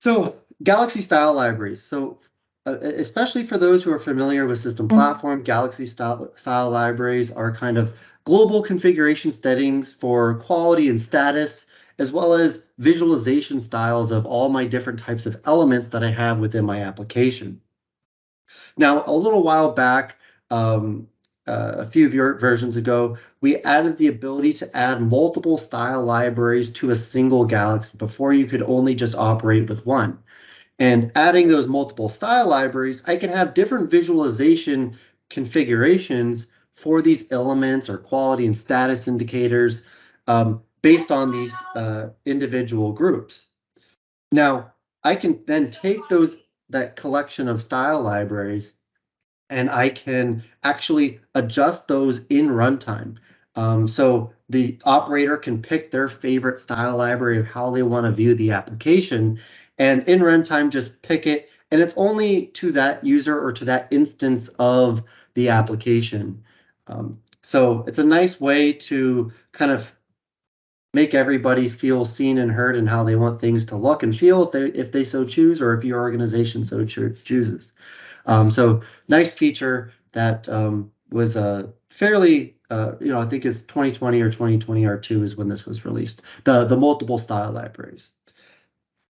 So Galaxy style libraries. Especially for those who are familiar with system platform, Galaxy style libraries are kind of global configuration settings for quality and status, as well as visualization styles of all my different types of elements that I have within my application. Now, a little while back, a few of your versions ago, we added the ability to add multiple style libraries to a single Galaxy. Before, you could only just operate with one. And adding those multiple style libraries, I can have different visualization configurations for these elements or quality and status indicators based on these individual groups. Now, I can then take that collection of style libraries and I can actually adjust those in runtime. So the operator can pick their favorite style library of how they want to view the application, and in runtime just pick it, and it's only to that user or to that instance of the application. So it's a nice way to kind of make everybody feel seen and heard and how they want things to look and feel if they so choose, or if your organization so chooses. So nice feature that was fairly, I think it's 2020 or 2020 R2 is when this was released. The multiple style libraries.